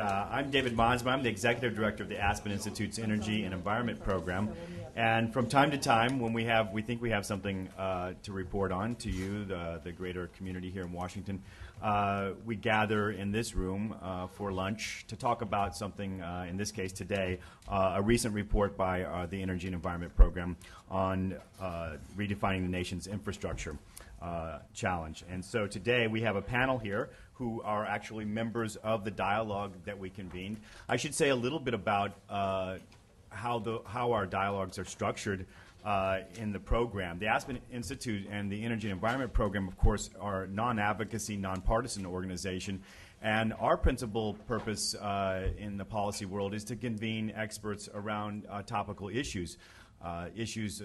I'm David Monsma. I'm the Executive Director of the Aspen Institute's Energy and Environment Program. And from time to time, when we think we have something to report on to you, the greater community here in Washington, we gather in this room for lunch to talk about something, in this case today, a recent report by the Energy and Environment Program on redefining the nation's infrastructure challenge. And so today we have a panel here who are actually members of the dialogue that we convened. I should say a little bit about how our dialogues are structured in the program. The Aspen Institute and the Energy and Environment Program, of course, are non-advocacy, non-partisan organization. And our principal purpose in the policy world is to convene experts around topical issues. Issues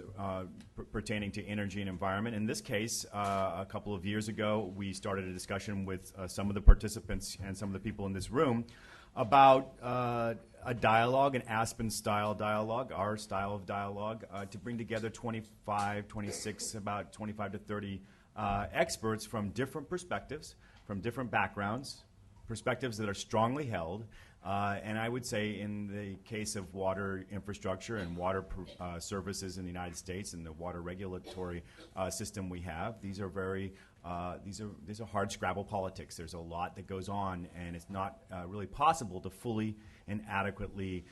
pertaining to energy and environment. In this case, a couple of years ago, we started a discussion with some of the participants and some of the people in this room about a dialogue, an Aspen-style dialogue, our style of dialogue, to bring together 26, about 25 to 30 experts from different perspectives, from different backgrounds, perspectives that are strongly held. And I would say in the case of water infrastructure and water services in the United States and the water regulatory system we have, these are very these are hard scrabble politics. There's a lot that goes on, and it's not really possible to fully and adequately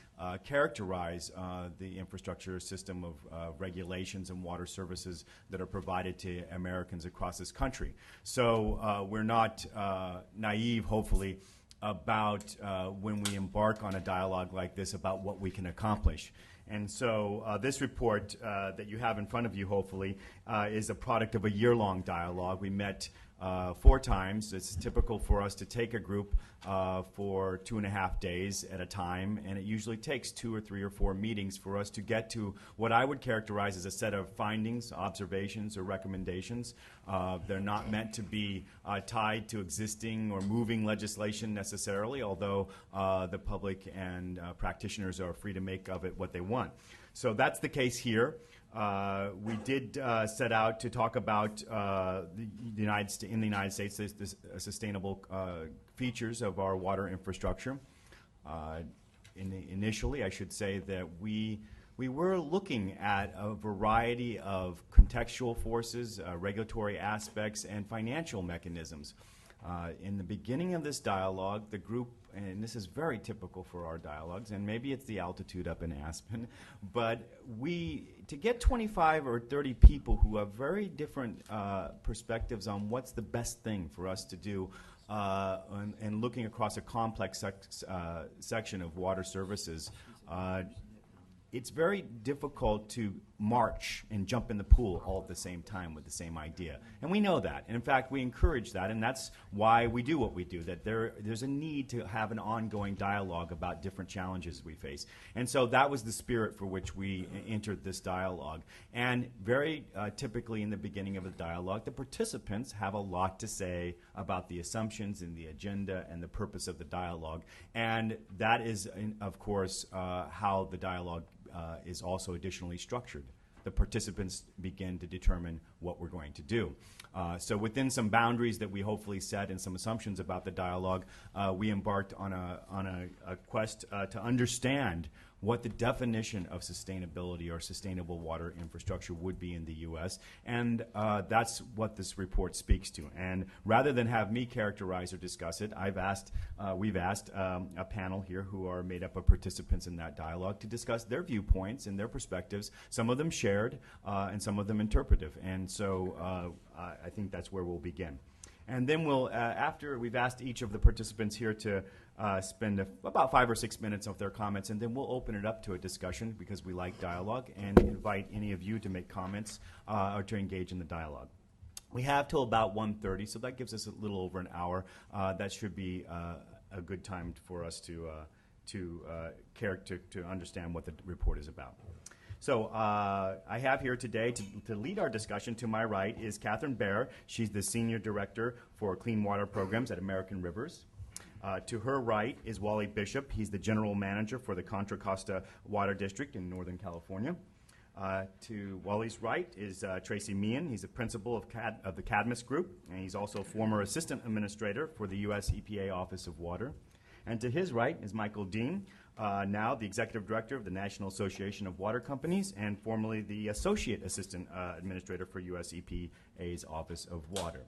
characterize the infrastructure system of regulations and water services that are provided to Americans across this country. So we're not naive, hopefully, about when we embark on a dialogue like this about what we can accomplish. And so this report that you have in front of you, hopefully, is a product of a year-long dialogue. We met 4 times. It's typical for us to take a group for 2.5 days at a time, and it usually takes 2 or 3 or 4 meetings for us to get to what I would characterize as a set of findings, observations, or recommendations. They're not meant to be tied to existing or moving legislation necessarily, although the public and practitioners are free to make of it what they want. So that's the case here. We did set out to talk about in the United States, the sustainable features of our water infrastructure. Initially, I should say that we were looking at a variety of contextual forces, regulatory aspects, and financial mechanisms. In the beginning of this dialogue, the group, and this is very typical for our dialogues, and maybe it's the altitude up in Aspen, but to get 25 or 30 people who have very different perspectives on what's the best thing for us to do, and looking across a complex section of water services, it's very difficult to march and jump in the pool all at the same time with the same idea. And we know that. And in fact, we encourage that, and that's why we do what we do, that there's a need to have an ongoing dialogue about different challenges we face. And so that was the spirit for which we entered this dialogue. And very typically in the beginning of the dialogue, the participants have a lot to say about the assumptions and the agenda and the purpose of the dialogue. And that is, of course, how the dialogue is also additionally structured. The participants begin to determine what we're going to do. So within some boundaries that we hopefully set and some assumptions about the dialogue, we embarked on a quest to understand what the definition of sustainability or sustainable water infrastructure would be in the U.S., and that's what this report speaks to. And rather than have me characterize or discuss it, we've asked a panel here who are made up of participants in that dialogue to discuss their viewpoints and their perspectives, some of them shared and some of them interpretive. And so I think that's where we'll begin. And then we'll, after we've asked each of the participants here to spend about 5 or 6 minutes of their comments, and then we'll open it up to a discussion because we like dialogue and invite any of you to make comments or to engage in the dialogue. We have till about 1:30, so that gives us a little over an hour. That should be a good time for us to understand what the report is about. So I have here today to lead our discussion. To my right is Catherine Baer. She's the Senior Director for Clean Water Programs at American Rivers. To her right is Wally Bishop. He's the General Manager for the Contra Costa Water District in Northern California. To Wally's right is Tracy Meehan. He's the principal of the Cadmus Group, and he's also a former Assistant Administrator for the U.S. EPA Office of Water. And to his right is Michael Dean, now the Executive Director of the National Association of Water Companies and formerly the Associate Assistant Administrator for US EPA's Office of Water.